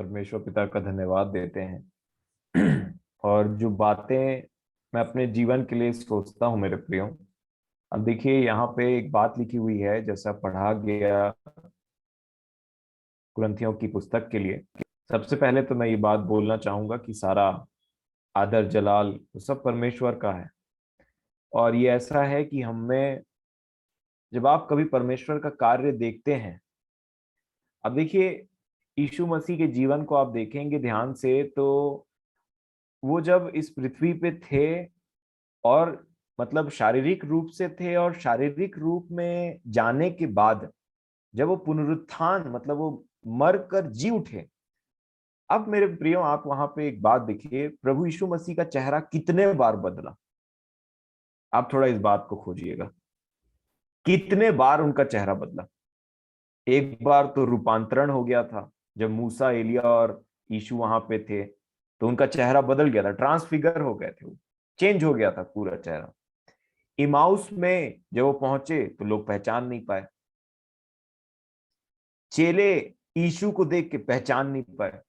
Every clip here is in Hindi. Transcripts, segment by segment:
परमेश्वर पिता का धन्यवाद देते हैं। और जो बातें मैं अपने जीवन के लिए सोचता हूँ मेरे प्रियो, अब देखिए यहाँ पे एक बात लिखी हुई है जैसा पढ़ा गया कुरिन्थियों की पुस्तक के लिए। सबसे पहले तो मैं ये बात बोलना चाहूंगा कि सारा आदर जलाल वो सब परमेश्वर का है। और ये ऐसा है कि हमें, जब आप कभी परमेश्वर का कार्य देखते हैं, अब देखिए यीशु मसीह के जीवन को आप देखेंगे ध्यान से तो वो जब इस पृथ्वी पे थे और मतलब शारीरिक रूप से थे, और शारीरिक रूप में जाने के बाद जब वो पुनरुत्थान मतलब वो मर कर जी उठे। अब मेरे प्रियो आप वहां पे एक बात देखिए, प्रभु यीशु मसीह का चेहरा कितने बार बदला। आप थोड़ा इस बात को खोजिएगा, कितने बार उनका चेहरा बदला। एक बार तो रूपांतरण हो गया था, जब मूसा एलिया और यीशु वहां पे थे तो उनका चेहरा बदल गया था, ट्रांसफिगर हो गए थे, वो चेंज हो गया था पूरा चेहरा। इमाउस में जब वो पहुंचे तो लोग पहचान नहीं पाए, चेले यीशु को देख के पहचान नहीं पाए।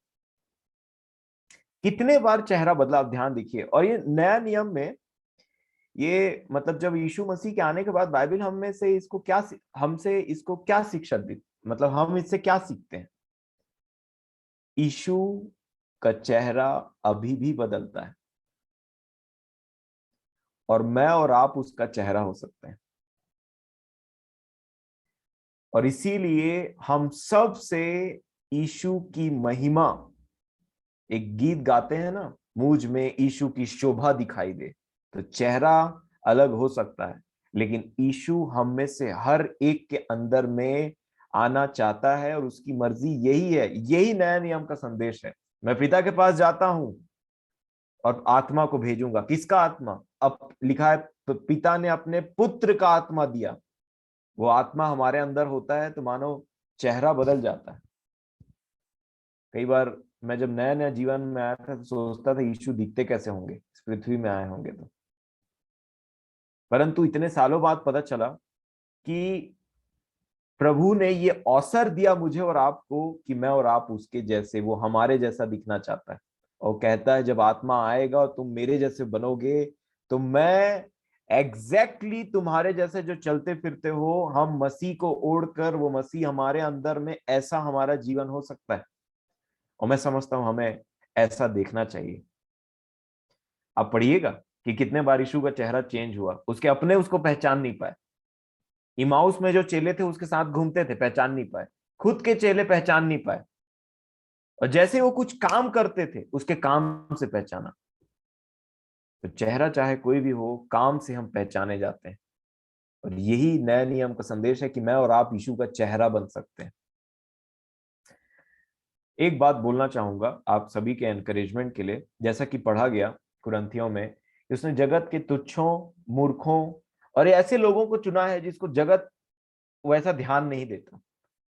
कितने बार चेहरा बदला आप ध्यान देखिए। और ये नया नियम में ये मतलब जब यीशु मसीह के आने के बाद बाइबल हमसे इसको क्या शिक्षा दी, मतलब हम इससे क्या सीखते हैं। यीशु का चेहरा अभी भी बदलता है, और मैं और आप उसका चेहरा हो सकते हैं। और इसीलिए हम सब से यीशु की महिमा, एक गीत गाते हैं ना, मुझ में यीशु की शोभा दिखाई दे। तो चेहरा अलग हो सकता है, लेकिन यीशु हम में से हर एक के अंदर में आना चाहता है, और उसकी मर्जी यही है। यही नया नियम का संदेश है। मैं पिता के पास जाता हूं और आत्मा को भेजूंगा। किसका आत्मा? अब लिखा है पिता ने अपने पुत्र का आत्मा दिया। वो आत्मा हमारे अंदर होता है तो मानो चेहरा बदल जाता है। कई बार मैं जब नया नया जीवन में आया था तो सोचता था यीशु दिखते कैसे होंगे, इस पृथ्वी में आए होंगे तो। परंतु इतने सालों बाद पता चला कि प्रभु ने ये अवसर दिया मुझे और आपको कि मैं और आप उसके जैसे, वो हमारे जैसा दिखना चाहता है। और कहता है जब आत्मा आएगा और तुम मेरे जैसे बनोगे तो मैं तुम्हारे जैसे जो चलते फिरते हो, हम मसीह को ओढ़कर, वो मसीह हमारे अंदर में, ऐसा हमारा जीवन हो सकता है। और मैं समझता हूं हमें ऐसा देखना चाहिए। आप पढ़िएगा कि कितने बार यीशु का चेहरा चेंज हुआ, उसके अपने उसको पहचान नहीं पाए। इमाउस में जो चेले थे उसके साथ घूमते थे, पहचान नहीं पाए। खुद के चेले पहचान नहीं पाए। और जैसे वो कुछ काम करते थे उसके काम से पहचाना। तो चेहरा चाहे कोई भी हो, काम से हम पहचाने जाते हैं। और यही नया नियम का संदेश है कि मैं और आप यीशु का चेहरा बन सकते हैं। एक बात बोलना चाहूंगा आप सभी के एनकरेजमेंट के लिए, जैसा कि पढ़ा गया कुरिन्थियों में, कि उसने जगत के तुच्छों, मूर्खों और ऐसे लोगों को चुना है जिसको जगत वैसा ध्यान नहीं देता,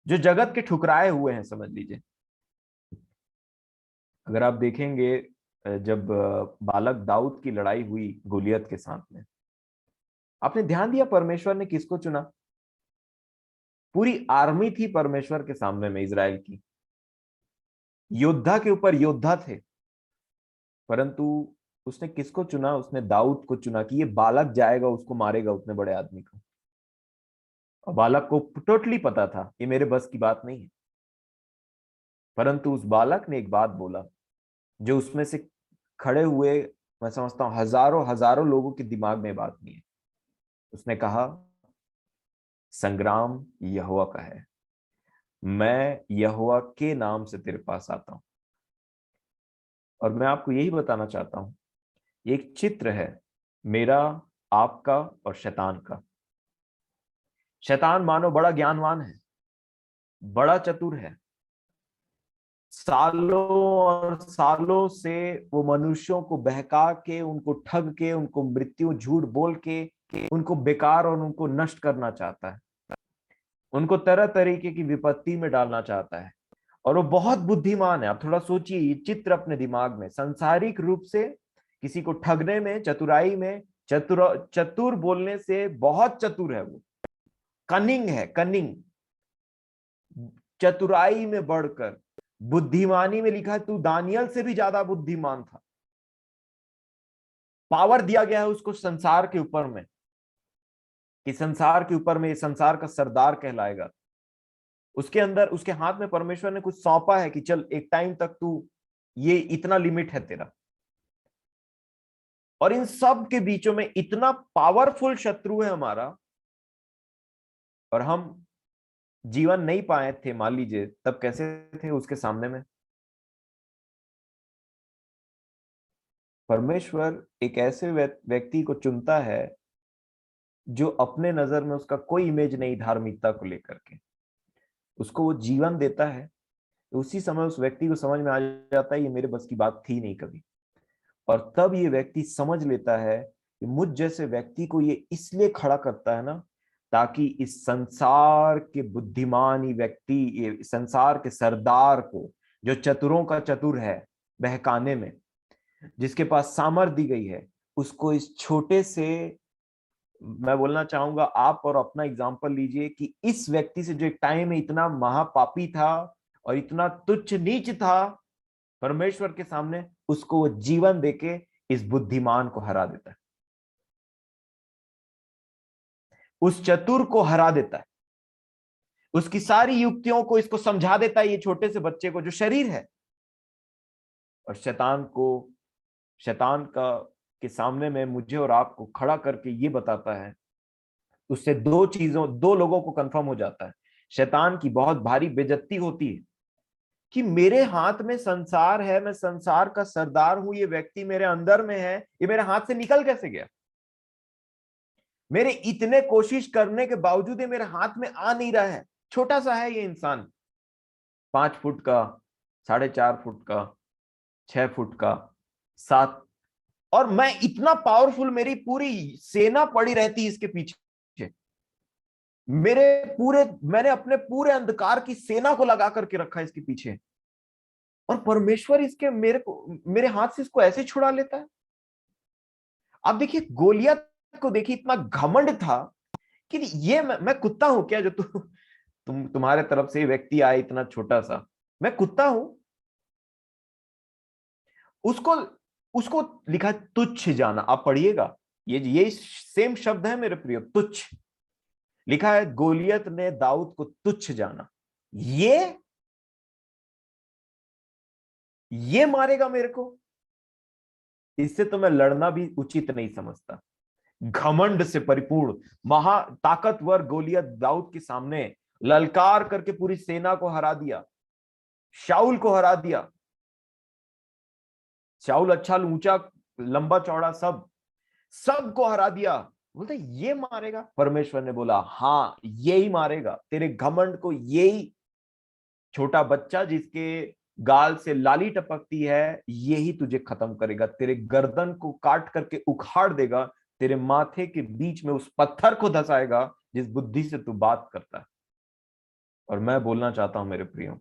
जो जगत के ठुकराए हुए हैं, समझ लीजिए। अगर आप देखेंगे जब बालक दाऊद की लड़ाई हुई गोलियत के साथ में, आपने ध्यान दिया परमेश्वर ने किसको चुना? पूरी आर्मी थी परमेश्वर के सामने में, इजराइल की योद्धा के ऊपर योद्धा थे। परंतु उसने किसको चुना? उसने दाऊद को चुना कि ये बालक जाएगा उसको मारेगा, उतने बड़े आदमी को। और बालक को टोटली पता था ये मेरे बस की बात नहीं है। परंतु उस बालक ने एक बात बोला जो उसमें से खड़े हुए, मैं समझता हूं हजारों हजारों लोगों के दिमाग में बात नहीं है। उसने कहा संग्राम यहोवा का है, मैं यहोवा के नाम से तेरे पास आता हूं। और मैं आपको यही बताना चाहता हूं, ये एक चित्र है मेरा, आपका और शैतान का। शैतान मानो बड़ा ज्ञानवान है, बड़ा चतुर है। सालों और सालों से वो मनुष्यों को बहका के, उनको ठग के, उनको मृत्यु झूठ बोल के, उनको बेकार और उनको नष्ट करना चाहता है। उनको तरह तरीके की विपत्ति में डालना चाहता है। और वो बहुत बुद्धिमान है। आप थोड़ा सोचिए ये चित्र अपने दिमाग में, सांसारिक रूप से किसी को ठगने में, चतुराई में, चतुर बोलने से बहुत चतुर है वो। कनिंग है, कनिंग, चतुराई में बढ़कर, बुद्धिमानी में लिखा है तू दानियल से भी ज्यादा बुद्धिमान था। पावर दिया गया है उसको संसार के ऊपर में, कि संसार के ऊपर में संसार का सरदार कहलाएगा। उसके अंदर, उसके हाथ में परमेश्वर ने कुछ सौंपा है कि चल एक टाइम तक तू, ये इतना लिमिट है तेरा। और इन सब के बीचों में इतना पावरफुल शत्रु है हमारा, और हम जीवन नहीं पाए थे, मान लीजिए, तब कैसे थे उसके सामने में। परमेश्वर एक ऐसे व्यक्ति को चुनता है जो अपने नजर में उसका कोई इमेज नहीं धार्मिकता को लेकर के, उसको वो जीवन देता है। तो उसी समय उस व्यक्ति को समझ में आ जाता है ये मेरे बस की बात थी नहीं कभी। और तब ये व्यक्ति समझ लेता है कि मुझ जैसे व्यक्ति को ये इसलिए खड़ा करता है ना, ताकि इस संसार के बुद्धिमानी व्यक्ति, ये संसार के सरदार को, जो चतुरों का चतुर है बहकाने में, जिसके पास सामर्थ दी गई है, उसको इस छोटे से, मैं बोलना चाहूंगा आप और अपना एग्जांपल लीजिए कि इस व्यक्ति से जो एक टाइम में इतना महापापी था और इतना तुच्छ नीच था परमेश्वर के सामने, उसको वो जीवन देके इस बुद्धिमान को हरा देता है, उस चतुर को हरा देता है, उसकी सारी युक्तियों को इसको समझा देता है, ये छोटे से बच्चे को जो शरीर है। और शैतान का के सामने में मुझे और आपको खड़ा करके ये बताता है, उससे दो लोगों को कंफर्म हो जाता है। शैतान की बहुत भारी बेइज्जती होती है कि मेरे हाथ में संसार है, मैं संसार का सरदार हूं, ये व्यक्ति मेरे अंदर में है, ये मेरे हाथ से निकल कैसे गया? मेरे इतने कोशिश करने के बावजूद ये मेरे हाथ में आ नहीं रहा है। छोटा सा है ये इंसान, 5 फुट का, 4.5 फुट का, 6 फुट का, 7, और मैं इतना पावरफुल, मेरी पूरी सेना पड़ी रहती है इसके पीछे। मैंने अपने पूरे अंधकार की सेना को लगा करके रखा है इसके पीछे, और परमेश्वर इसके मेरे हाथ से इसको ऐसे छुड़ा लेता है। आप देखिए गोलियत को देखिए, इतना घमंड था कि ये मैं कुत्ता हूं क्या जो तुम्हारे तरफ से व्यक्ति आए इतना छोटा सा, मैं कुत्ता हूं। उसको उसको लिखा है तुच्छ जाना, आप पढ़िएगा, ये सेम शब्द है मेरे प्रिय, तुच्छ। लिखा है गोलियत ने दाऊद को तुच्छ जाना। ये मारेगा मेरे को, इससे तो मैं लड़ना भी उचित नहीं समझता। घमंड से परिपूर्ण महा ताकतवर गोलियत दाऊद के सामने ललकार करके पूरी सेना को हरा दिया, शाऊल को हरा दिया। शाऊल अच्छा ऊंचा लंबा चौड़ा सबको हरा दिया। बोलते ये मारेगा? परमेश्वर ने बोला हाँ यही मारेगा, तेरे घमंड को यही छोटा बच्चा जिसके गाल से लाली टपकती है, यही तुझे खत्म करेगा, तेरे गर्दन को काट करके उखाड़ देगा, तेरे माथे के बीच में उस पत्थर को धसाएगा जिस बुद्धि से तू बात करता है। और मैं बोलना चाहता हूं मेरे प्रियो,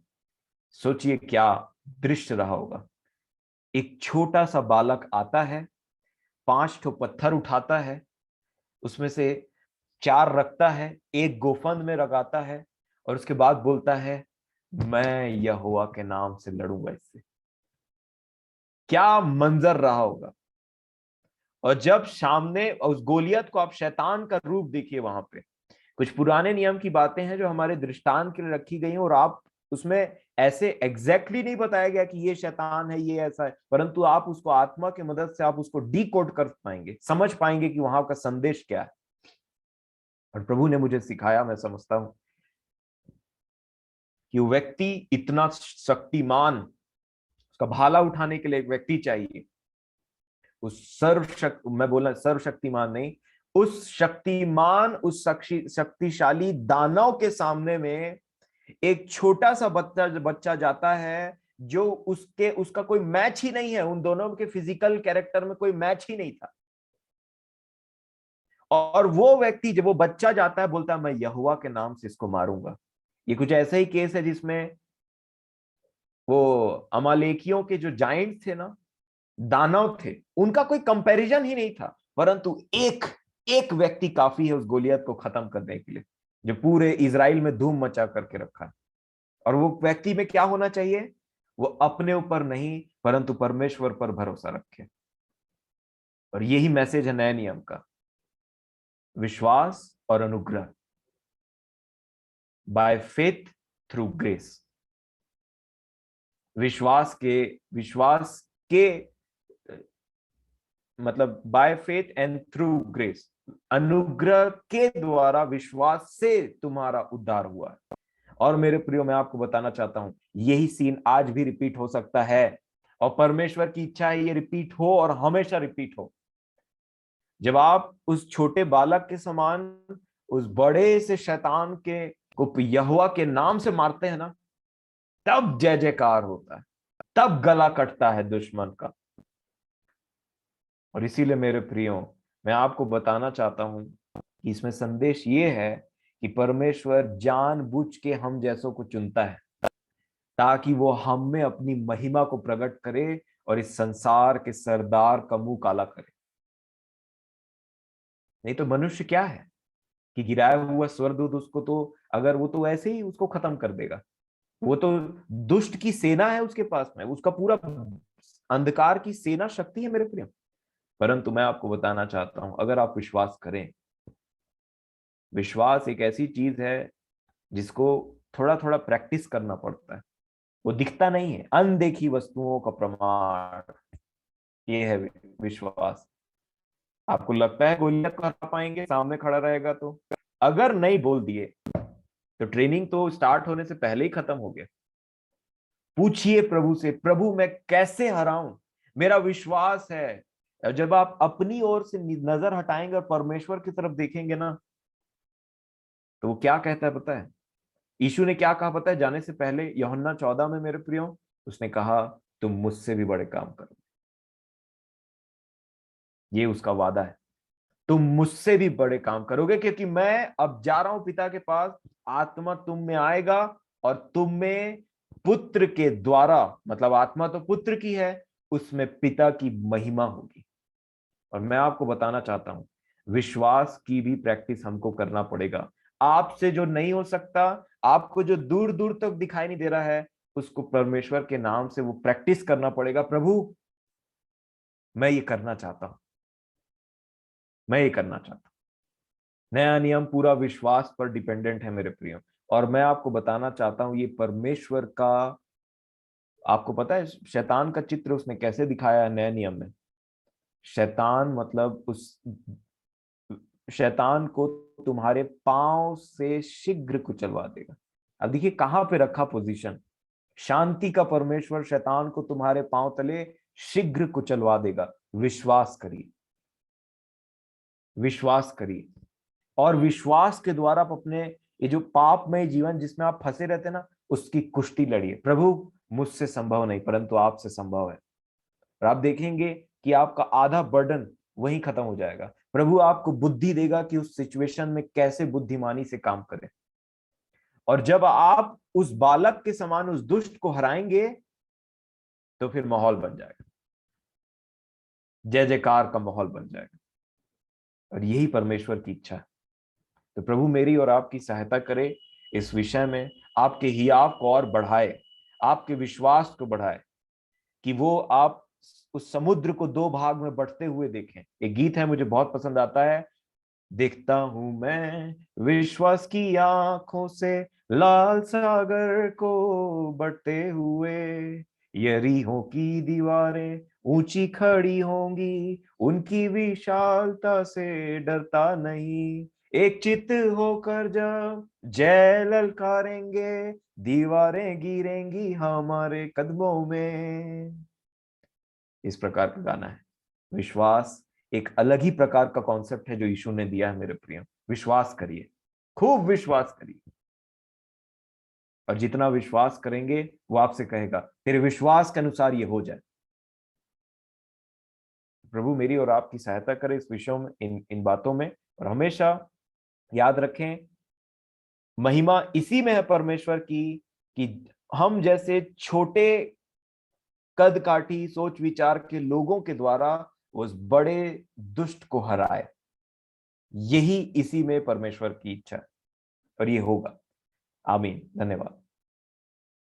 सोचिए क्या दृश्य रहा होगा। एक छोटा सा बालक आता है, 5 पत्थर उठाता है, उसमें से 4 रखता है, एक गोफन में लगाता है, और उसके बाद बोलता है मैं यहोवा के नाम से लड़ूंगा इससे। क्या मंजर रहा होगा। और जब सामने उस गोलियत को, आप शैतान का रूप देखिए, वहां पे कुछ पुराने नियम की बातें हैं जो हमारे दृष्टांत के लिए रखी गई हैं, और आप उसमें ऐसे एग्जैक्टली नहीं बताया गया कि ये शैतान है, ये ऐसा है, परंतु आप उसको आत्मा की मदद से आप उसको डिकोड कर पाएंगे, समझ पाएंगे कि वहां का संदेश क्या है। और प्रभु ने मुझे सिखाया, मैं समझता हूं कि वो व्यक्ति इतना शक्तिमान, उसका भाला उठाने के लिए एक व्यक्ति चाहिए। मैं बोला सर्वशक्तिमान नहीं, उस शक्तिमान, उस शक्तिशाली दानव के सामने में एक छोटा सा बच्चा जाता है जो उसका कोई मैच ही नहीं है, उन दोनों के फिजिकल कैरेक्टर में कोई मैच ही नहीं था। और वो व्यक्ति, जब वो बच्चा जाता है, बोलता है मैं यहोवा के नाम से इसको मारूंगा। ये कुछ ऐसा ही केस है जिसमें वो अमालेकियों के जो जाइंट थे ना, दानव थे, उनका कोई कंपैरिजन ही नहीं था, परंतु एक एक व्यक्ति काफी है उस गोलियत को खत्म करने के लिए, जो पूरे इजराइल में धूम मचा करके रखा है। और वो व्यक्ति में क्या होना चाहिए? वो अपने ऊपर नहीं परंतु परमेश्वर पर भरोसा रखे। और यही मैसेज है नए नियम का, विश्वास और अनुग्रह, बाय फेथ थ्रू ग्रेस। विश्वास के मतलब by faith and through grace, अनुग्रह के द्वारा विश्वास से तुम्हारा उद्धार हुआ है। और मेरे प्रियो, मैं आपको बताना चाहता हूं, यही सीन आज भी रिपीट हो सकता है, और परमेश्वर की इच्छा है ये रिपीट हो और हमेशा रिपीट हो। जब आप उस छोटे बालक के समान उस बड़े से शैतान के को यहोवा के नाम से मारते हैं ना, तब जय जयकार होता है, तब गला कटता है दुश्मन का। और इसीलिए मेरे प्रियो, मैं आपको बताना चाहता हूं कि इसमें संदेश ये है कि परमेश्वर जानबूझ के हम जैसों को चुनता है ताकि वो हम में अपनी महिमा को प्रकट करे और इस संसार के सरदार का मुंह काला करे। नहीं तो मनुष्य क्या है कि गिराया हुआ स्वर्गदूत उसको तो, अगर वो तो ऐसे ही उसको खत्म कर देगा। वो तो दुष्ट की सेना है उसके पास में, उसका पूरा अंधकार की सेना शक्ति है मेरे प्रिय। परंतु मैं आपको बताना चाहता हूं, अगर आप विश्वास करें, विश्वास एक ऐसी चीज है जिसको थोड़ा थोड़ा प्रैक्टिस करना पड़ता है। वो दिखता नहीं है, अनदेखी वस्तुओं का प्रमाण ये है विश्वास। आपको लगता है गोलियत को हरा पाएंगे सामने खड़ा रहेगा तो? अगर नहीं बोल दिए तो ट्रेनिंग तो स्टार्ट होने से पहले ही खत्म हो गया। पूछिए प्रभु से, प्रभु मैं कैसे हराऊं, मेरा विश्वास है। जब आप अपनी ओर से नजर हटाएंगे और परमेश्वर की तरफ देखेंगे ना, तो वो क्या कहता है पता है? यीशु ने क्या कहा पता है जाने से पहले? यूहन्ना 14 में मेरे प्रियो, उसने कहा तुम मुझसे भी बड़े काम करो। ये उसका वादा है, तुम मुझसे भी बड़े काम करोगे, क्योंकि मैं अब जा रहा हूं पिता के पास। आत्मा तुम में आएगा और तुम में पुत्र के द्वारा, मतलब आत्मा तो पुत्र की है, उसमें पिता की महिमा होगी। और मैं आपको बताना चाहता हूं, विश्वास की भी प्रैक्टिस हमको करना पड़ेगा। आपसे जो नहीं हो सकता, आपको जो दूर दूर तक दिखाई नहीं दे रहा है, उसको परमेश्वर के नाम से वो प्रैक्टिस करना पड़ेगा। प्रभु मैं ये करना चाहता हूं, मैं ये करना चाहता हूं। नया नियम पूरा विश्वास पर डिपेंडेंट है मेरे प्रियो। और मैं आपको बताना चाहता हूं, ये परमेश्वर का, आपको पता है शैतान का चित्र उसने कैसे दिखाया है नए नियम में? शैतान मतलब उस शैतान को तुम्हारे पांव से शीघ्र कुचलवा देगा। अब देखिए कहां पे रखा पोजीशन, शांति का परमेश्वर शैतान को तुम्हारे पांव तले शीघ्र कुचलवा देगा। विश्वास करिए, विश्वास करिए। और विश्वास के द्वारा आप अपने ये जो पापमय जीवन जिसमें आप फंसे रहते हैं ना, उसकी कुश्ती लड़िए। प्रभु मुझसे संभव नहीं परंतु आपसे संभव है। और आप देखेंगे कि आपका आधा बर्डन वहीं खत्म हो जाएगा। प्रभु आपको बुद्धि देगा कि उस सिचुएशन में कैसे बुद्धिमानी से काम करें। और जब आप उस बालक के समान उस दुष्ट को हराएंगे तो फिर माहौल बन जाएगा, जय जयकार का माहौल बन जाएगा। और यही परमेश्वर की इच्छा है। तो प्रभु मेरी और आपकी सहायता करे इस विषय में, आपके हियाव को और बढ़ाए, आपके विश्वास को बढ़ाए, कि वो आप उस समुद्र को दो भाग में बंटते हुए देखें। एक गीत है मुझे बहुत पसंद आता है, देखता हूं मैं विश्वास की आंखों से लाल सागर को बढ़ते हुए, यरीहो की दीवारें ऊंची खड़ी होंगी, उनकी विशालता से डरता नहीं, एक चित होकर जब जय ललकारेंगे, दीवारें गिरेंगी हमारे कदमों में। इस प्रकार का गाना है। विश्वास एक अलग ही प्रकार का कॉन्सेप्ट है जो यीशु ने दिया है मेरे प्रिय। विश्वास करिए, खूब विश्वास करिए, और जितना विश्वास करेंगे वो आपसे कहेगा तेरे विश्वास के अनुसार ये हो जाए। प्रभु मेरी और आपकी सहायता करे इस विषयों में, इन बातों में। और हमेशा याद रखें, महिमा इसी में है परमेश्वर की कि हम जैसे छोटे कद काठी सोच विचार के लोगों के द्वारा उस बड़े दुष्ट को हराए। यही इसी में परमेश्वर की इच्छा है और ये होगा। आमीन। धन्यवाद।